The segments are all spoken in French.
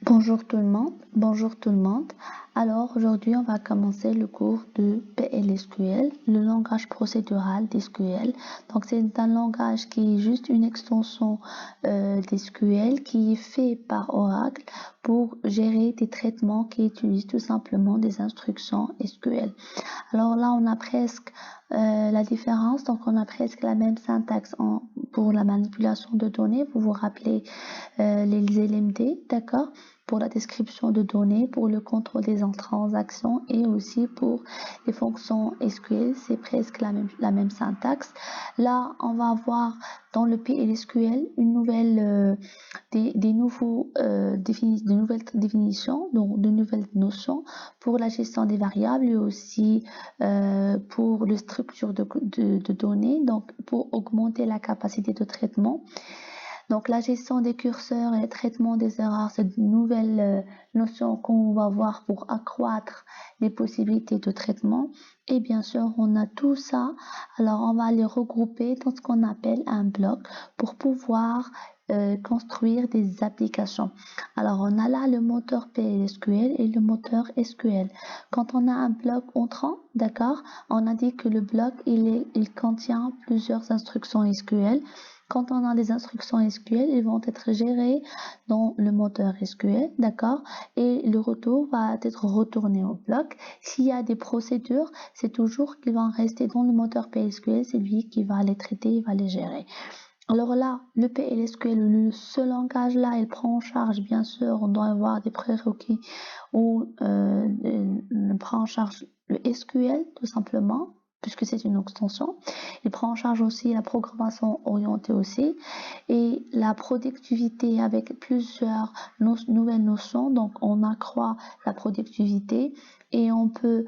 Bonjour tout le monde, bonjour tout le monde. Alors aujourd'hui on va commencer le cours de PLSQL, le langage procédural d'SQL. Donc c'est un langage qui est juste une extension d'SQL qui est fait par Oracle pour gérer des traitements qui utilisent tout simplement des instructions SQL. Alors là on a presque la différence, donc on a presque la même syntaxe pour la manipulation de données. Vous vous rappelez les LMD, d'accord, pour la description de données, pour le contrôle des transactions et aussi pour les fonctions SQL, c'est presque la même syntaxe. Là, on va avoir dans le PLSQL une nouvelle, des nouvelles définitions, donc de nouvelles notions pour la gestion des variables et aussi pour la structure de données, donc pour augmenter la capacité de traitement. Donc la gestion des curseurs et le traitement des erreurs, c'est une nouvelle notion qu'on va voir pour accroître les possibilités de traitement. Et bien sûr, on a tout ça. Alors on va les regrouper dans ce qu'on appelle un bloc pour pouvoir construire des applications. Alors on a là le moteur PLSQL et le moteur SQL. Quand on a un bloc entrant, d'accord, on a dit que le bloc il contient plusieurs instructions SQL. Quand on a des instructions SQL, ils vont être gérées dans le moteur SQL, d'accord? Et le retour va être retourné au bloc. S'il y a des procédures, c'est toujours qu'ils vont rester dans le moteur PSQL, c'est lui qui va les traiter, il va les gérer. Alors là, le PLSQL, ce langage-là, il prend en charge, bien sûr, on doit avoir des prérequis ou prend en charge le SQL, tout simplement, puisque c'est une extension. Il prend en charge aussi la programmation orientée aussi et la productivité avec plusieurs nouvelles notions. Donc, on accroît la productivité et on peut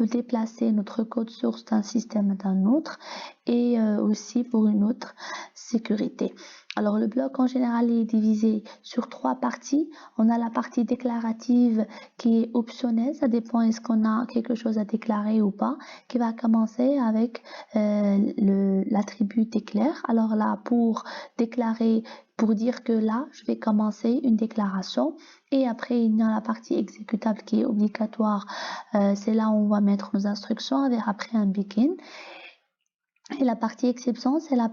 déplacer notre code source d'un système à un autre et aussi pour une autre sécurité. Alors le bloc en général est divisé sur 3 parties. On a la partie déclarative qui est optionnelle, ça dépend est-ce qu'on a quelque chose à déclarer ou pas, qui va commencer avec l'attribut déclare. Alors là, pour déclarer, pour dire que là, je vais commencer une déclaration et après il y a la partie exécutable qui est obligatoire. C'est là où on va mettre nos instructions avec après un begin. Et la partie exception, c'est la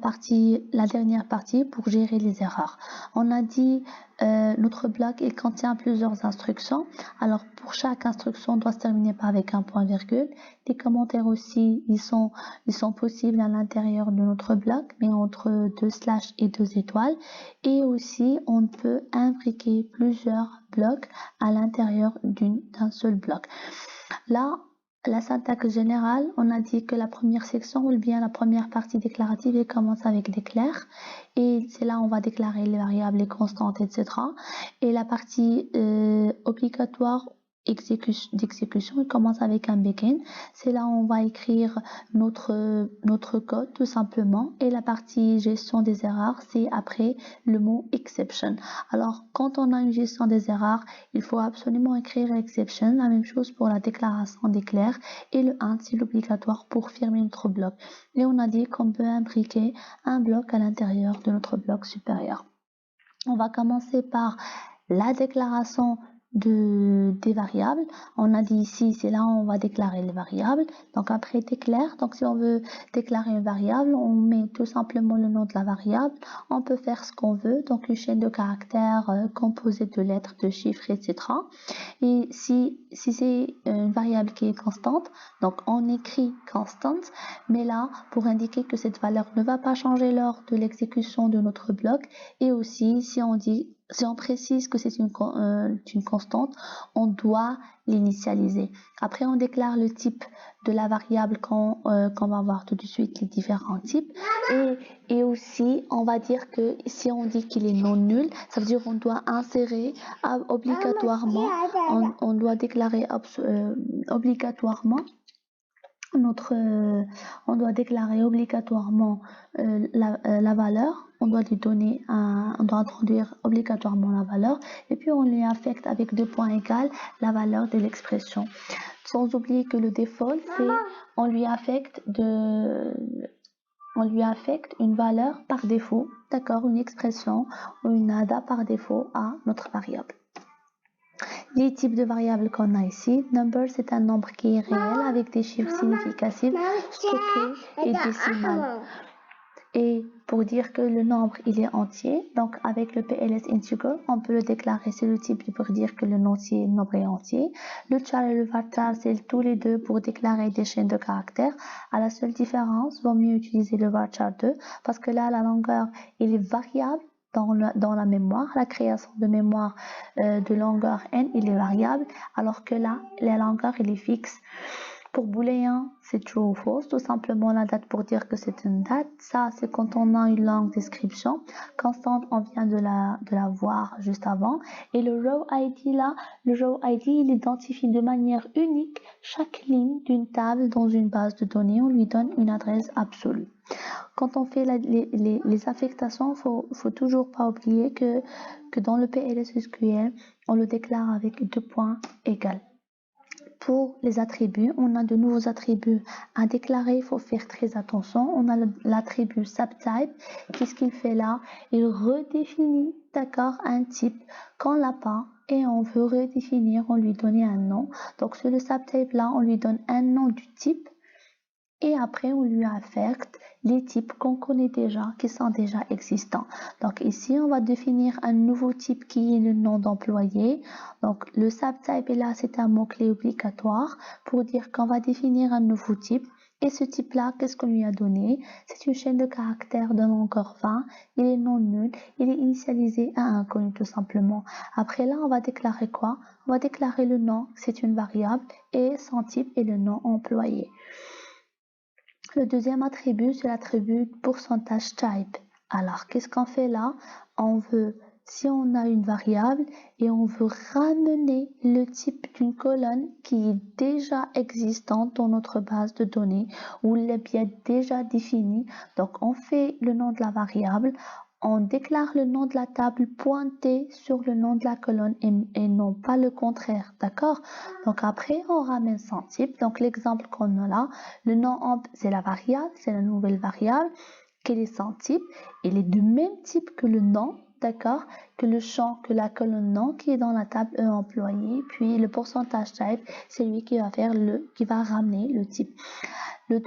dernière partie pour gérer les erreurs. On a dit notre bloc il contient plusieurs instructions. Alors pour chaque instruction, on doit se terminer par avec un point virgule. Les commentaires aussi, ils sont possibles à l'intérieur de notre bloc, mais entre 2 slash et 2 étoiles. Et aussi, on peut imbriquer plusieurs blocs à l'intérieur d'un seul bloc. Là, la syntaxe générale, on a dit que la première section ou bien la première partie déclarative, elle commence avec déclare et c'est là où on va déclarer les variables, les constantes, etc. Et la partie obligatoire d'exécution, il commence avec un begin. C'est là où on va écrire notre code tout simplement. Et la partie gestion des erreurs, c'est après le mot exception. Alors, quand on a une gestion des erreurs, il faut absolument écrire exception. La même chose pour la déclaration déclare et le 1, c'est l'obligatoire pour fermer notre bloc. Et on a dit qu'on peut imbriquer un bloc à l'intérieur de notre bloc supérieur. On va commencer par la déclaration des variables. On a dit ici, c'est là où on va déclarer les variables. Donc après déclare, donc si on veut déclarer une variable, on met tout simplement le nom de la variable. On peut faire ce qu'on veut, donc une chaîne de caractères composée de lettres, de chiffres, etc. Et si c'est une variable qui est constante, donc on écrit constante, mais là, pour indiquer que cette valeur ne va pas changer lors de l'exécution de notre bloc, et aussi si on précise que c'est une constante, on doit l'initialiser. Après, on déclare le type de la variable qu'on va voir tout de suite, les différents types. Et aussi, on va dire que si on dit qu'il est non nul, ça veut dire qu'on doit insérer obligatoirement, on doit déclarer obligatoirement on doit déclarer obligatoirement la valeur, on doit lui donner on doit introduire obligatoirement la valeur et puis on lui affecte avec 2 points égales la valeur de l'expression. Sans oublier que le default, c'est on lui affecte on lui affecte une valeur par défaut, d'accord, une expression ou une nada par défaut à notre variable. Les types de variables qu'on a ici, number c'est un nombre qui est réel avec des chiffres significatifs, stockés et décimales. Et pour dire que le nombre il est entier, donc avec le PLS integer, on peut le déclarer, c'est le type pour dire que le nombre est entier. Le char et le varchar, c'est tous les deux pour déclarer des chaînes de caractères. À la seule différence, vaut mieux utiliser le varchar 2 parce que là, la longueur il est variable dans la mémoire. La création de mémoire de longueur n, il est variable, alors que là, la longueur il est fixe. Pour booléen, c'est true ou false, tout simplement la date pour dire que c'est une date. Ça, c'est quand on a une longue description. Constante, on vient de la voir juste avant. Et le row ID là, le row ID, il identifie de manière unique chaque ligne d'une table dans une base de données. On lui donne une adresse absolue. Quand on fait les affectations, faut toujours pas oublier que dans le PLS SQL, on le déclare avec 2 points égales. Pour les attributs, on a de nouveaux attributs à déclarer, il faut faire très attention. On a l'attribut subtype. Qu'est-ce qu'il fait là? Il redéfinit, d'accord, un type qu'on l'a pas et on veut redéfinir, on lui donner un nom. Donc sur le subtype là, on lui donne un nom du type et après on lui affecte les types qu'on connaît déjà, qui sont déjà existants. Donc ici, on va définir un nouveau type qui est le nom d'employé. Donc le subtype là, c'est un mot-clé obligatoire pour dire qu'on va définir un nouveau type. Et ce type-là, qu'est-ce qu'on lui a donné? C'est une chaîne de caractères de encore 20. Il est non nul. Il est initialisé à inconnu tout simplement. Après là, on va déclarer quoi? On va déclarer le nom, c'est une variable, et son type est le nom employé. Le deuxième attribut, c'est l'attribut pourcentage type. Alors, qu'est-ce qu'on fait là? Si on a une variable et on veut ramener le type d'une colonne qui est déjà existante dans notre base de données ou elle bien déjà définie, donc on fait le nom de la variable, on déclare le nom de la table pointé sur le nom de la colonne et non pas le contraire, d'accord? Donc après, on ramène son type. Donc l'exemple qu'on a là, le nom amp, c'est la variable, c'est la nouvelle variable. Quel est son type? Il est du même type que le nom, d'accord? Que le champ, que la colonne nom qui est dans la table employé. Puis le pourcentage type, c'est lui qui va ramener le type. La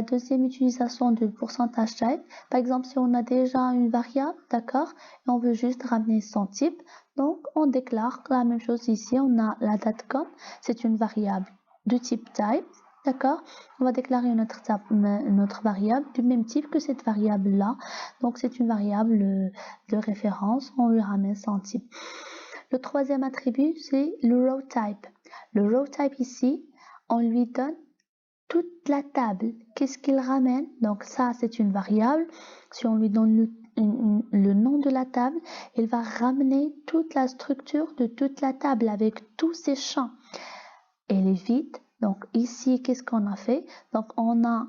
deuxième utilisation du pourcentage type, par exemple, si on a déjà une variable, d'accord, et on veut juste ramener son type, donc on déclare la même chose ici, on a la datecom, c'est une variable de type type, d'accord, on va déclarer notre variable du même type que cette variable-là, donc c'est une variable de référence, on lui ramène son type. Le troisième attribut, c'est le row type. Le row type ici, on lui donne toute la table. Qu'est-ce qu'il ramène? Donc ça, c'est une variable. Si on lui donne le nom de la table, il va ramener toute la structure de toute la table avec tous ses champs. Elle est vide. Donc ici, qu'est-ce qu'on a fait? Donc on a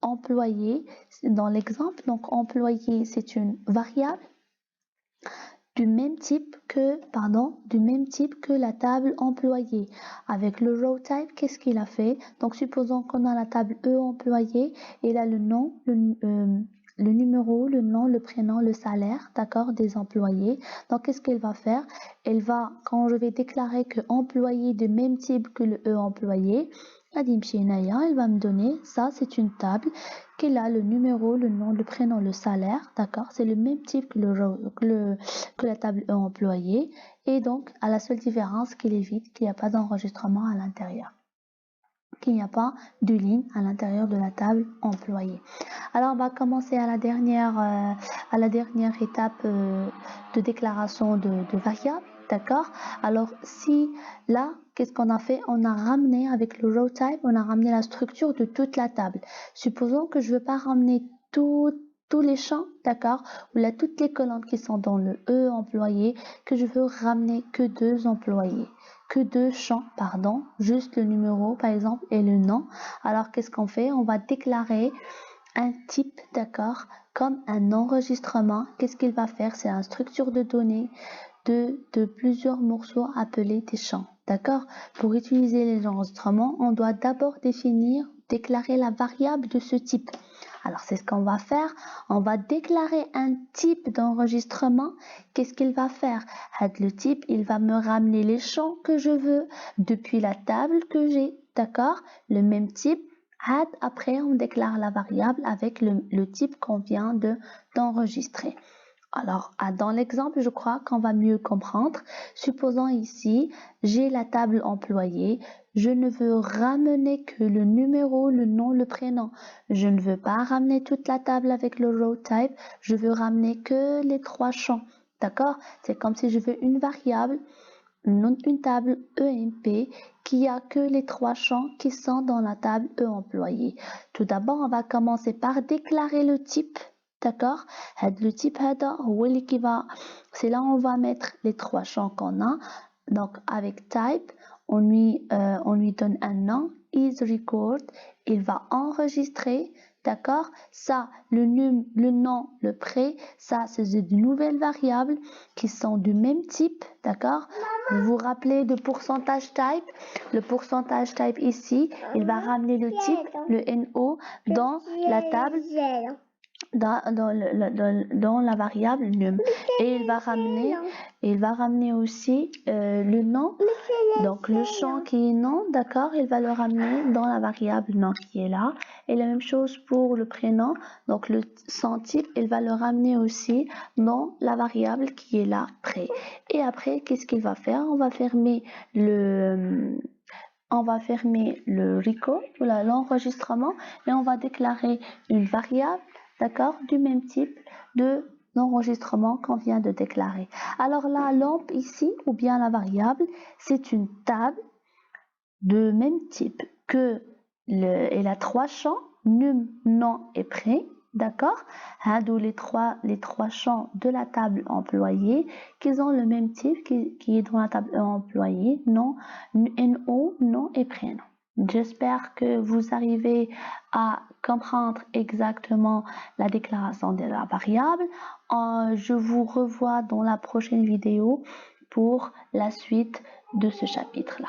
employé, dans l'exemple, donc employé, c'est une variable du même type que la table employée. Avec le row type, qu'est-ce qu'il a fait? Donc, supposons qu'on a la table E employée et là le nom, le numéro, le nom, le prénom, le salaire, d'accord, des employés. Donc, qu'est-ce qu'elle va faire? Quand je vais déclarer que employé de même type que le E employé, elle va me donner, ça c'est une table qui a le numéro, le nom, le prénom, le salaire, d'accord? C'est le même type que la table E employée et donc à la seule différence qu'il est vide, qu'il n'y a pas d'enregistrement à l'intérieur, qu'il n'y a pas de ligne à l'intérieur de la table employée. Alors on va commencer à la dernière étape de déclaration de variables, d'accord? Alors si là, qu'est-ce qu'on a fait? On a ramené avec le row type, on a ramené la structure de toute la table. Supposons que je ne veux pas ramener tous les champs, d'accord? Ou là, toutes les colonnes qui sont dans le E employé, que je veux ramener que 2 employés. Que 2 champs, pardon, juste le numéro par exemple et le nom. Alors qu'est-ce qu'on fait? On va déclarer un type, d'accord, comme un enregistrement. Qu'est-ce qu'il va faire? C'est une structure de données de plusieurs morceaux appelés des champs, d'accord? Pour utiliser les enregistrements, on doit d'abord déclarer la variable de ce type. Alors, c'est ce qu'on va faire. On va déclarer un type d'enregistrement. Qu'est-ce qu'il va faire? Le type, il va me ramener les champs que je veux depuis la table que j'ai. D'accord? Le même type. Après, on déclare la variable avec le type qu'on vient d'enregistrer. Alors, dans l'exemple, je crois qu'on va mieux comprendre. Supposons ici, j'ai la table employée. Je ne veux ramener que le numéro, le nom, le prénom. Je ne veux pas ramener toute la table avec le row type. Je veux ramener que les 3 champs. D'accord? C'est comme si je veux une variable, une table EMP qui a que les 3 champs qui sont dans la table employée. Tout d'abord, on va commencer par déclarer le type. D'accord? Le type c'est là où on va mettre les 3 champs qu'on a. Donc, avec type, on lui donne un nom, isRecord. Il va enregistrer. D'accord? Ça, le nom, le pré, ça, c'est de nouvelles variables qui sont du même type. D'accord? Vous vous rappelez de pourcentage type? Le pourcentage type ici, il va ramener le type, le NO, dans la table, dans la variable num. Et il va ramener aussi le nom. Donc le champ qui est nom, d'accord, il va le ramener dans la variable nom qui est là. Et la même chose pour le prénom. Donc son type, il va le ramener aussi dans la variable qui est là, pré. Et après, qu'est-ce qu'il va faire? On va fermer le record, l'enregistrement, et on va déclarer une variable, d'accord, du même type de l'enregistrement qu'on vient de déclarer. Alors la lampe ici, ou bien la variable, c'est une table de même type que elle a 3 champs, num, nom et pré. D'accord? Les trois champs de la table employée qui ont le même type qui est dans la table employée, nom, NO, nom et prénom. J'espère que vous arrivez à comprendre exactement la déclaration de la variable. Je vous revois dans la prochaine vidéo pour la suite de ce chapitre-là.